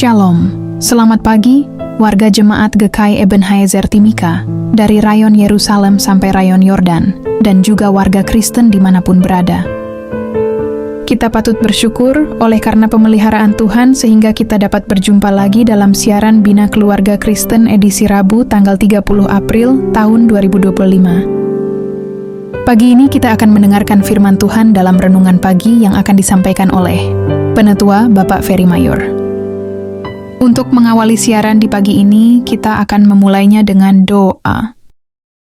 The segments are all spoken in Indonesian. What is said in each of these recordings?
Shalom, selamat pagi, warga jemaat GKI Ebenezer Timika, dari rayon Yerusalem sampai rayon Yordan, dan juga warga Kristen dimanapun berada. Kita patut bersyukur oleh karena pemeliharaan Tuhan sehingga kita dapat berjumpa lagi dalam siaran Bina Keluarga Kristen edisi Rabu tanggal 30 April tahun 2025. Pagi ini kita akan mendengarkan firman Tuhan dalam renungan pagi yang akan disampaikan oleh Penetua Bapak Ferry Mayor. Untuk mengawali siaran di pagi ini, kita akan memulainya dengan doa.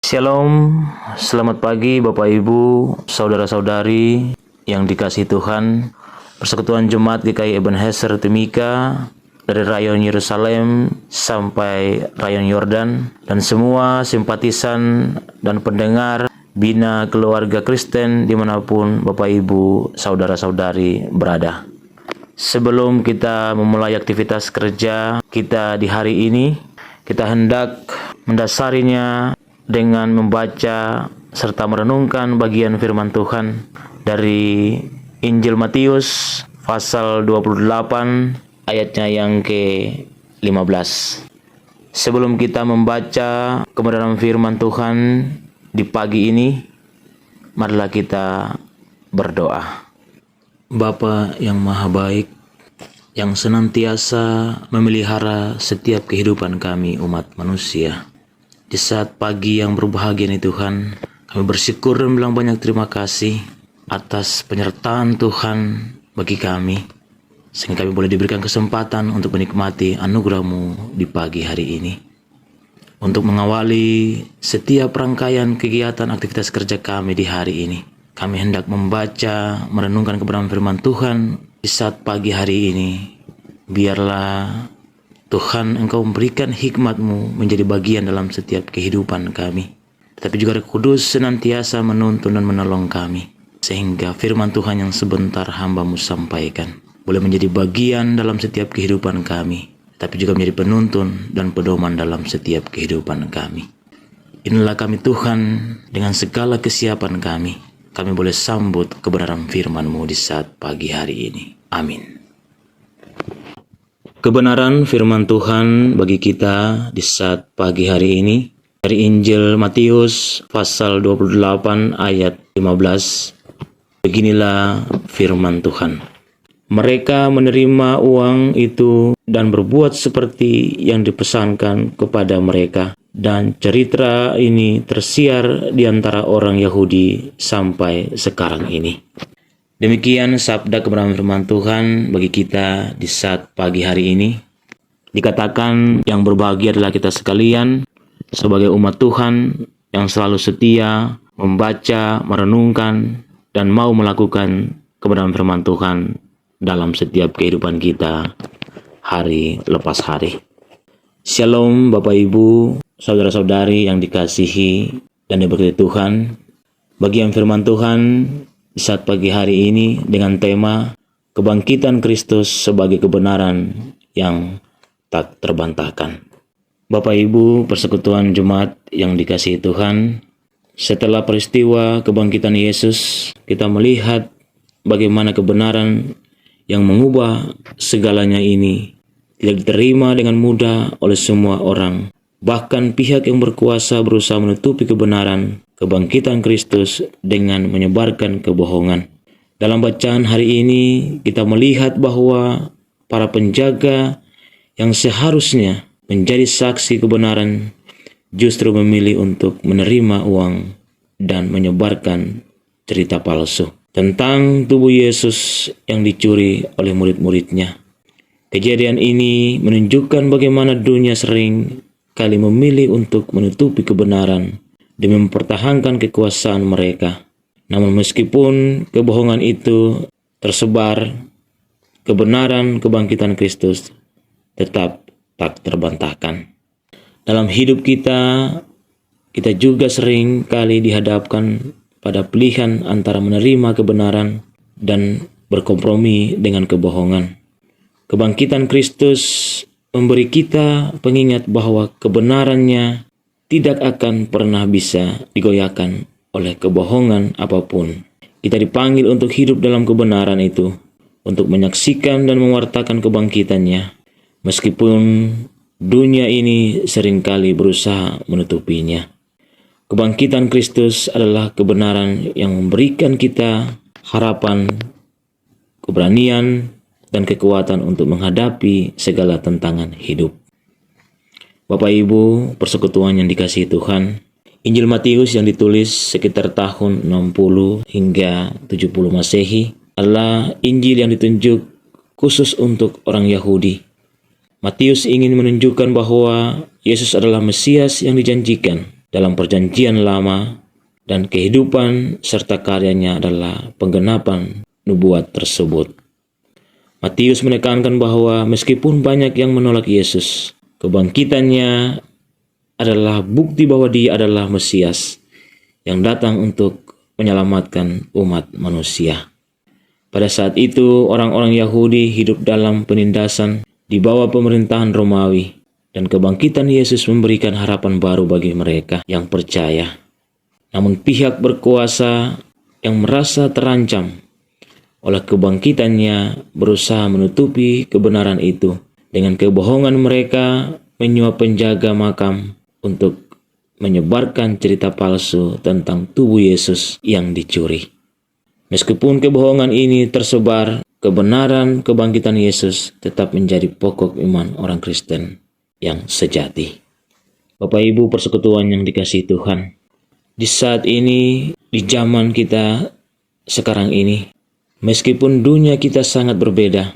Shalom, selamat pagi Bapak Ibu, saudara-saudari yang dikasihi Tuhan. Persekutuan Jemaat GKI Ebenezer Timika dari rayon Yerusalem sampai rayon Yordan, dan semua simpatisan dan pendengar Bina Keluarga Kristen dimanapun Bapak Ibu, saudara-saudari berada. Sebelum kita memulai aktivitas kerja kita di hari ini, kita hendak mendasarinya dengan membaca serta merenungkan bagian firman Tuhan dari Injil Matius pasal 28 ayatnya yang ke-15. Sebelum kita membaca kebenaran firman Tuhan di pagi ini, marilah kita berdoa. Bapa yang maha baik, yang senantiasa memelihara setiap kehidupan kami umat manusia. Di saat pagi yang berbahagia ini Tuhan, kami bersyukur dan bilang banyak terima kasih atas penyertaan Tuhan bagi kami, sehingga kami boleh diberikan kesempatan untuk menikmati anugerah-Mu di pagi hari ini. Untuk mengawali setiap rangkaian kegiatan aktivitas kerja kami di hari ini, kami hendak membaca, merenungkan kebenaran firman Tuhan di saat pagi hari ini. Biarlah Tuhan Engkau memberikan hikmat-Mu menjadi bagian dalam setiap kehidupan kami. Tetapi juga Roh Kudus senantiasa menuntun dan menolong kami, sehingga firman Tuhan yang sebentar hamba-Mu sampaikan boleh menjadi bagian dalam setiap kehidupan kami, tapi juga menjadi penuntun dan pedoman dalam setiap kehidupan kami. Inilah kami Tuhan, dengan segala kesiapan kami boleh sambut kebenaran firman-Mu di saat pagi hari ini. Amin. Kebenaran firman Tuhan bagi kita di saat pagi hari ini dari Injil Matius pasal 28 ayat 15. Beginilah firman Tuhan. Mereka menerima uang itu dan berbuat seperti yang dipesankan kepada mereka. Dan cerita ini tersiar di antara orang Yahudi sampai sekarang ini. Demikian sabda kebenaran firman Tuhan bagi kita di saat pagi hari ini. Dikatakan yang berbahagia adalah kita sekalian sebagai umat Tuhan yang selalu setia membaca, merenungkan, dan mau melakukan kebenaran firman Tuhan dalam setiap kehidupan kita hari lepas hari. Shalom Bapak Ibu, saudara-saudari yang dikasihi dan diberkati Tuhan. Bagian firman Tuhan di saat pagi hari ini dengan tema kebangkitan Kristus sebagai kebenaran yang tak terbantahkan. Bapak Ibu, persekutuan jemaat yang dikasihi Tuhan, setelah peristiwa kebangkitan Yesus, kita melihat bagaimana kebenaran yang mengubah segalanya ini tidak diterima dengan mudah oleh semua orang. Bahkan pihak yang berkuasa berusaha menutupi kebenaran kebangkitan Kristus dengan menyebarkan kebohongan. Dalam bacaan hari ini kita melihat bahwa para penjaga yang seharusnya menjadi saksi kebenaran justru memilih untuk menerima uang dan menyebarkan cerita palsu tentang tubuh Yesus yang dicuri oleh murid-muridnya. Kejadian ini menunjukkan bagaimana dunia sering kali memilih untuk menutupi kebenaran demi mempertahankan kekuasaan mereka. Namun meskipun kebohongan itu tersebar, kebenaran kebangkitan Kristus tetap tak terbantahkan. Dalam hidup kita juga sering kali dihadapkan pada pilihan antara menerima kebenaran dan berkompromi dengan kebohongan. Kebangkitan Kristus memberi kita pengingat bahwa kebenarannya tidak akan pernah bisa digoyahkan oleh kebohongan apapun. Kita dipanggil untuk hidup dalam kebenaran itu, untuk menyaksikan dan mewartakan kebangkitannya, meskipun dunia ini seringkali berusaha menutupinya. Kebangkitan Kristus adalah kebenaran yang memberikan kita harapan, keberanian, dan kekuatan untuk menghadapi segala tantangan hidup. Bapak Ibu, persekutuan yang dikasihi Tuhan, Injil Matius yang ditulis sekitar tahun 60 hingga 70 Masehi adalah Injil yang ditunjuk khusus untuk orang Yahudi. Matius ingin menunjukkan bahwa Yesus adalah Mesias yang dijanjikan dalam perjanjian lama, dan kehidupan serta karyanya adalah penggenapan nubuat tersebut. Matius menekankan bahwa meskipun banyak yang menolak Yesus, kebangkitannya adalah bukti bahwa Dia adalah Mesias yang datang untuk menyelamatkan umat manusia. Pada saat itu, orang-orang Yahudi hidup dalam penindasan di bawah pemerintahan Romawi, dan kebangkitan Yesus memberikan harapan baru bagi mereka yang percaya. Namun pihak berkuasa yang merasa terancam oleh kebangkitannya berusaha menutupi kebenaran itu. Dengan kebohongan mereka menyuap penjaga makam untuk menyebarkan cerita palsu tentang tubuh Yesus yang dicuri. Meskipun kebohongan ini tersebar, kebenaran kebangkitan Yesus tetap menjadi pokok iman orang Kristen yang sejati. Bapak Ibu persekutuan yang dikasihi Tuhan, di saat ini, di zaman kita sekarang ini, meskipun dunia kita sangat berbeda,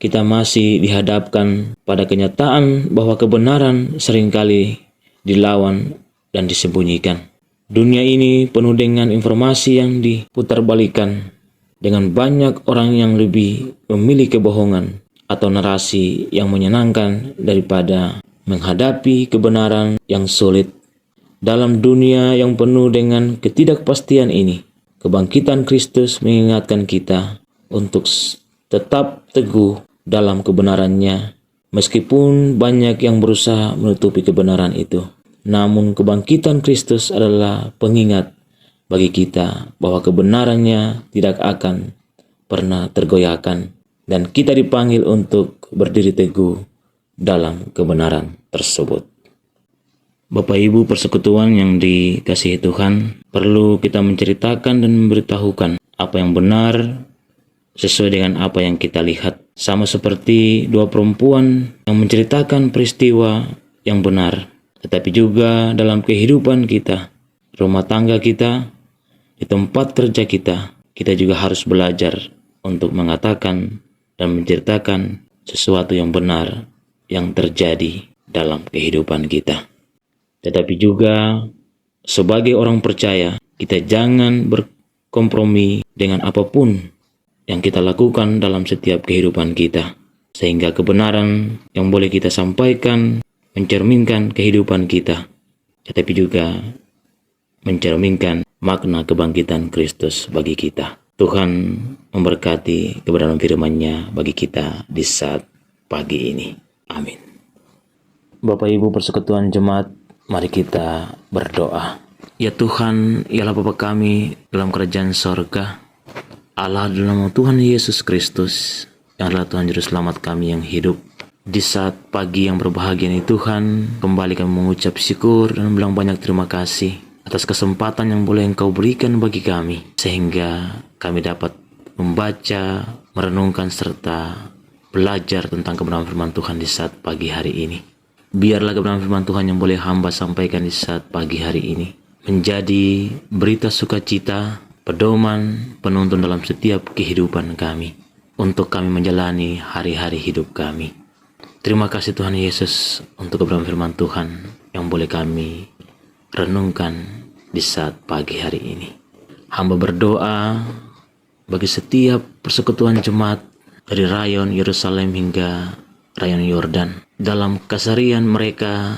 kita masih dihadapkan pada kenyataan bahwa kebenaran seringkali dilawan dan disembunyikan. Dunia ini penuh dengan informasi yang diputarbalikan, dengan banyak orang yang lebih memilih kebohongan atau narasi yang menyenangkan daripada menghadapi kebenaran yang sulit. Dalam dunia yang penuh dengan ketidakpastian ini, kebangkitan Kristus mengingatkan kita untuk tetap teguh dalam kebenarannya, meskipun banyak yang berusaha menutupi kebenaran itu. Namun kebangkitan Kristus adalah pengingat bagi kita bahwa kebenarannya tidak akan pernah tergoyahkan, dan kita dipanggil untuk berdiri teguh dalam kebenaran tersebut. Bapak Ibu persekutuan yang dikasihi Tuhan, perlu kita menceritakan dan memberitahukan apa yang benar sesuai dengan apa yang kita lihat. Sama seperti dua perempuan yang menceritakan peristiwa yang benar, tetapi juga dalam kehidupan kita, rumah tangga kita, di tempat kerja kita, kita juga harus belajar untuk mengatakan dan menceritakan sesuatu yang benar yang terjadi dalam kehidupan kita. Tetapi juga sebagai orang percaya, kita jangan berkompromi dengan apapun yang kita lakukan dalam setiap kehidupan kita, sehingga kebenaran yang boleh kita sampaikan mencerminkan kehidupan kita, tetapi juga mencerminkan makna kebangkitan Kristus bagi kita. Tuhan memberkati kebenaran firman-Nya bagi kita di saat pagi ini. Amin. Bapak Ibu persekutuan jemaat, mari kita berdoa. Ya Tuhan, ialah Bapa kami dalam kerajaan sorga, Allah dalam nama Tuhan Yesus Kristus, yang adalah Tuhan Juru Selamat kami yang hidup. Di saat pagi yang berbahagia ini Tuhan, kembali kami mengucap syukur dan bilang banyak terima kasih atas kesempatan yang boleh Engkau berikan bagi kami, sehingga kami dapat membaca, merenungkan, serta belajar tentang kebenaran firman Tuhan di saat pagi hari ini. Biarlah kebenaran firman Tuhan yang boleh hamba sampaikan di saat pagi hari ini menjadi berita sukacita, pedoman, penuntun dalam setiap kehidupan kami, untuk kami menjalani hari-hari hidup kami. Terima kasih Tuhan Yesus untuk kebenaran firman Tuhan yang boleh kami renungkan di saat pagi hari ini. Hamba berdoa bagi setiap persekutuan jemaat dari rayon Yerusalem hingga rayon Yordan dalam keseharian mereka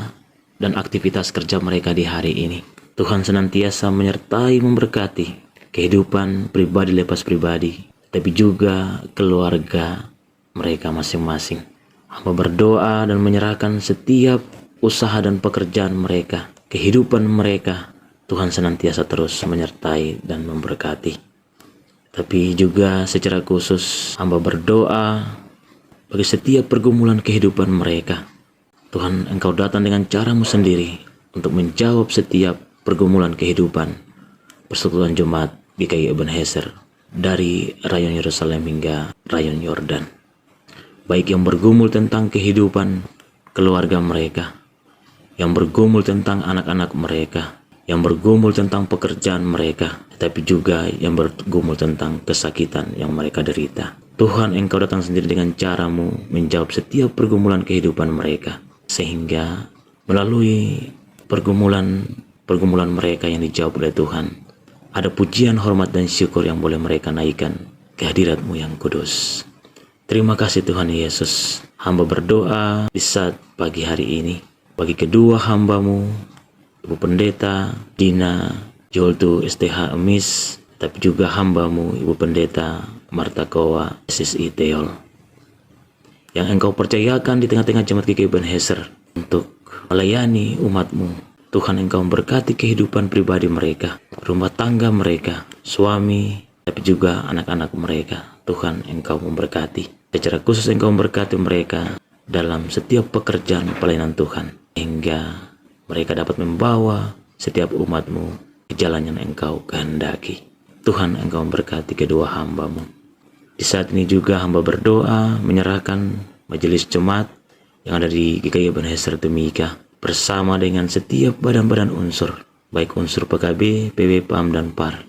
dan aktivitas kerja mereka di hari ini. Tuhan senantiasa menyertai, memberkati kehidupan pribadi lepas pribadi, tapi juga keluarga mereka masing-masing. Hamba berdoa dan menyerahkan setiap usaha dan pekerjaan mereka, kehidupan mereka. Tuhan senantiasa terus menyertai dan memberkati. Tapi juga secara khusus hamba berdoa bagi setiap pergumulan kehidupan mereka. Tuhan, Engkau datang dengan cara-Mu sendiri untuk menjawab setiap pergumulan kehidupan Persekutuan Jemaat GKI Ebenezer dari rayon Yerusalem hingga rayon Yordan. Baik yang bergumul tentang kehidupan keluarga mereka, yang bergumul tentang anak-anak mereka, yang bergumul tentang pekerjaan mereka, tetapi juga yang bergumul tentang kesakitan yang mereka derita. Tuhan, Engkau datang sendiri dengan cara-Mu menjawab setiap pergumulan kehidupan mereka, sehingga melalui pergumulan mereka yang dijawab oleh Tuhan, ada pujian, hormat, dan syukur yang boleh mereka naikkan ke hadirat-Mu yang kudus. Terima kasih Tuhan Yesus. Hamba berdoa di saat pagi hari ini bagi kedua hamba-Mu, Ibu Pendeta Dina Joltu STH Emis, tapi juga hamba-Mu Ibu Pendeta Marta Kowa SSI Teol, yang Engkau percayakan di tengah-tengah Jemaat GKI Ebenezer untuk melayani umat-Mu. Tuhan, Engkau memberkati kehidupan pribadi mereka, rumah tangga mereka, suami, tapi juga anak-anak mereka. Tuhan, Engkau memberkati. Secara khusus Engkau memberkati mereka dalam setiap pekerjaan pelayanan Tuhan, hingga mereka dapat membawa setiap umat-Mu ke jalan yang Engkau kehendaki. Tuhan, Engkau memberkati kedua hamba-Mu. Di saat ini juga hamba berdoa menyerahkan majelis jemaat yang ada di GKI Ebenezer Timika bersama dengan setiap badan-badan unsur, baik unsur PKB, PB, PAM, dan PAR,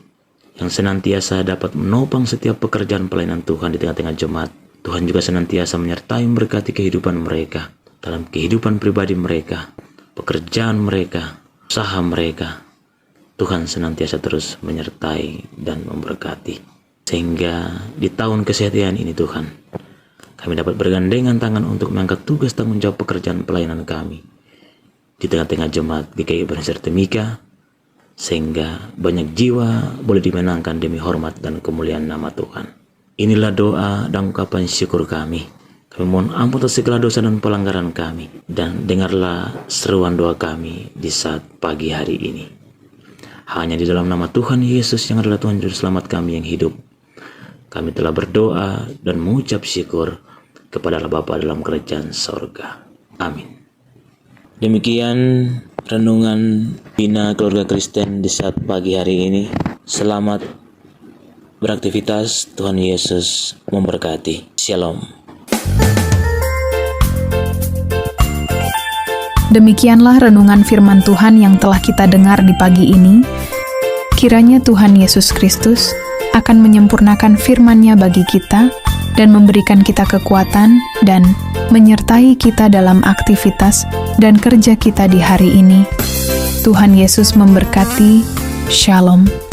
yang senantiasa dapat menopang setiap pekerjaan pelayanan Tuhan di tengah-tengah jemaat. Tuhan juga senantiasa menyertai memberkati kehidupan mereka, dalam kehidupan pribadi mereka, pekerjaan mereka, usaha mereka. Tuhan senantiasa terus menyertai dan memberkati, sehingga di tahun kesehatan ini Tuhan, kami dapat bergandengan tangan untuk mengangkat tugas tanggung jawab pekerjaan pelayanan kami di tengah-tengah jemaat GKI Ebenezer Timika, sehingga banyak jiwa boleh dimenangkan demi hormat dan kemuliaan nama Tuhan. Inilah doa dan ungkapan syukur kami. Kami mohon ampun atas segala dosa dan pelanggaran kami, dan dengarlah seruan doa kami di saat pagi hari ini. Hanya di dalam nama Tuhan Yesus yang adalah Tuhan Juru Selamat kami yang hidup, kami telah berdoa dan mengucap syukur kepada Allah Bapa dalam kerajaan sorga. Amin. Demikian renungan Bina Keluarga Kristen di saat pagi hari ini. Selamat beraktivitas. Tuhan Yesus memberkati. Shalom. Demikianlah renungan firman Tuhan yang telah kita dengar di pagi ini. Kiranya Tuhan Yesus Kristus akan menyempurnakan firman-Nya bagi kita dan memberikan kita kekuatan dan menyertai kita dalam aktivitas dan kerja kita di hari ini. Tuhan Yesus memberkati. Shalom.